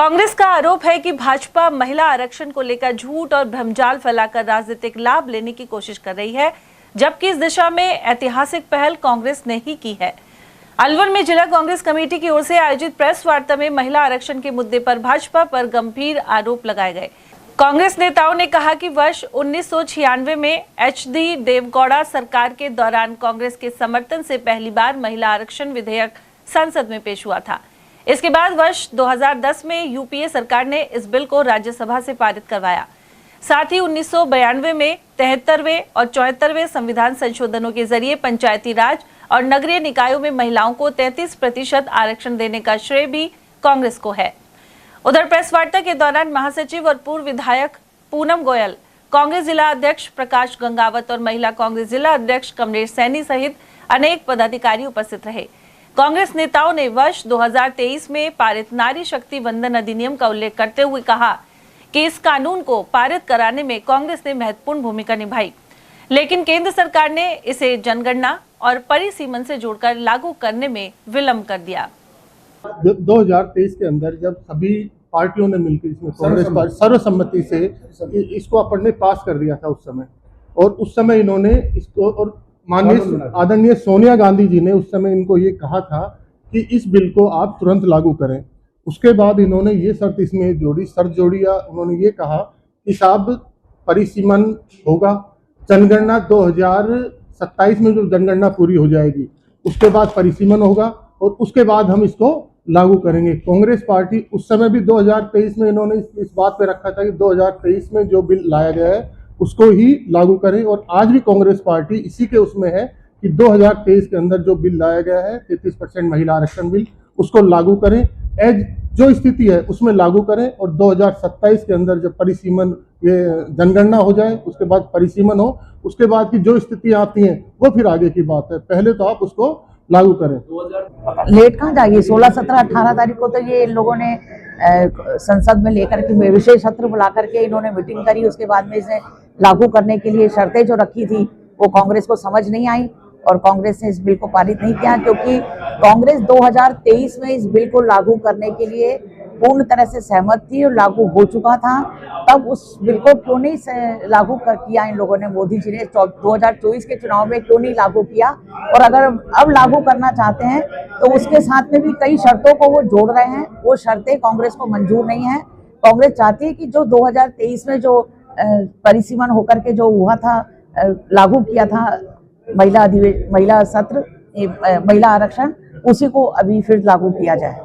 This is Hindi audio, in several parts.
कांग्रेस का आरोप है कि भाजपा महिला आरक्षण को लेकर झूठ और भ्रमजाल फैलाकर राजनीतिक लाभ लेने की कोशिश कर रही है, जबकि इस दिशा में ऐतिहासिक पहल कांग्रेस ने ही की है। अलवर में जिला कांग्रेस कमेटी की ओर से आयोजित प्रेस वार्ता में महिला आरक्षण के मुद्दे पर भाजपा पर गंभीर आरोप लगाए गए। कांग्रेस नेताओं ने कहा कि वर्ष 1996 में एच.डी. देवगौड़ा सरकार के दौरान कांग्रेस के समर्थन से पहली बार महिला आरक्षण विधेयक संसद में पेश हुआ था। इसके बाद वर्ष 2010 में यूपीए सरकार ने इस बिल को राज्यसभा से पारित करवाया। साथ ही 1992 में 73वें और 74वें संविधान संशोधनों के जरिए पंचायती राज और नगरीय निकायों में महिलाओं को 33% आरक्षण देने का श्रेय भी कांग्रेस को है। उधर प्रेस वार्ता के दौरान महासचिव और पूर्व विधायक पूनम गोयल, कांग्रेस जिला अध्यक्ष प्रकाश गंगावत और महिला कांग्रेस जिला अध्यक्ष कमलेश सैनी सहित अनेक पदाधिकारी उपस्थित रहे। कांग्रेस नेताओं ने वर्ष 2023 में पारित नारी शक्ति वंदन अधिनियम का उल्लेख करते हुए कहा कि इस कानून को पारित कराने में कांग्रेस ने महत्वपूर्ण भूमिका निभाई, लेकिन केंद्र सरकार ने इसे जनगणना और परिसीमन से जोड़कर लागू करने में विलंब कर दिया। 2023 के अंदर जब सभी पार्टियों ने मिलकर इसमें कांग्रेस सर्वसम्मति से इसको अपन ने पास कर दिया था उस समय, और उस समय इन्होंने इसको, और माननीय आदरणीय सोनिया गांधी जी ने उस समय इनको ये कहा था कि इस बिल को आप तुरंत लागू करें। उसके बाद इन्होंने ये शर्त इसमें शर्त जोड़ी, या उन्होंने ये कहा कि साहब परिसीमन होगा, जनगणना 2027 में जो जनगणना पूरी हो जाएगी उसके बाद परिसीमन होगा और उसके बाद हम इसको लागू करेंगे। कांग्रेस पार्टी उस समय भी 2023 में इन्होंने इस बात पे रखा था कि 2023 में जो बिल लाया गया है उसको ही लागू करें, और आज भी कांग्रेस पार्टी इसी के उसमें है कि 2023 के अंदर जो बिल लाया गया है 33% महिला आरक्षण बिल, उसको लागू करें, एज जो स्थिति है उसमें लागू करें, और 2027 के अंदर जब परिसीमन ये जनगणना हो जाए उसके बाद परिसीमन हो, उसके बाद की जो स्थिति आती है वो फिर आगे की बात है। पहले तो आप उसको लागू करें। लेट कहाँ जाइए, 16, 17, 18 तारीख को तो ये इन लोगों ने संसद में लेकर के विशेष सत्र बुला करके इन्होंने मीटिंग करी। उसके बाद में इसे लागू करने के लिए शर्तें जो रखी थी वो कांग्रेस को समझ नहीं आई और कांग्रेस ने इस बिल को पारित नहीं किया, क्योंकि कांग्रेस 2023 में इस बिल को लागू करने के लिए पूर्ण तरह से सहमत थी और लागू हो चुका था। तब उस बिल को क्यों नहीं लागू किया इन लोगों ने, मोदी जी ने 2024 के चुनाव में क्यों नहीं लागू किया? और अगर अब लागू करना चाहते हैं तो उसके साथ में भी कई शर्तों को वो जोड़ रहे हैं। वो शर्तें कांग्रेस को मंजूर नहीं है। कांग्रेस चाहती है कि जो 2023 में जो परिसीमन होकर के जो हुआ था, लागू किया था महिला सत्र, महिला आरक्षण, उसी को अभी फिर लागू किया जाए।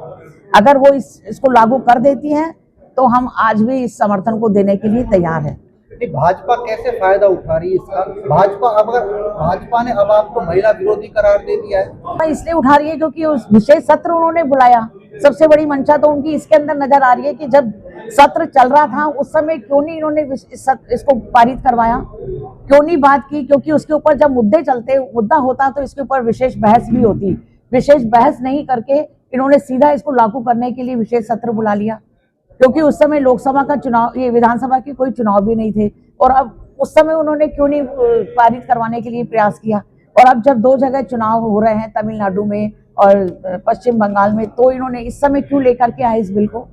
अगर वो इसको लागू कर देती हैं तो हम आज भी इस समर्थन को देने के लिए तैयार हैं। भाजपा कैसे फायदा उठा रही है इसका? भाजपा ने अब आपको महिला विरोधी करार दे दिया है। इसलिए उठा रही है क्योंकि उस विशेष सत्र उन्होंने बुलाया। सबसे बड़ी मंशा तो उनकी इसके अंदर नजर आ रही है कि जब सत्र चल रहा था उस समय क्यों नहीं इन्होंने इसको पारित करवाया, क्यों नहीं बात की? क्योंकि उसके ऊपर जब मुद्दा होता तो इसके ऊपर विशेष बहस भी होती। विशेष बहस नहीं करके इन्होंने सीधा इसको लागू करने के लिए विशेष सत्र बुला लिया, क्योंकि उस समय लोकसभा का चुनाव, ये विधानसभा के कोई चुनाव भी नहीं थे। और अब उस समय उन्होंने क्यों नहीं पारित करवाने के लिए प्रयास किया? और अब जब 2 जगह चुनाव हो रहे हैं, तमिलनाडु में और पश्चिम बंगाल में, तो इन्होंने इस समय क्यों लेकर के आए इस बिल को?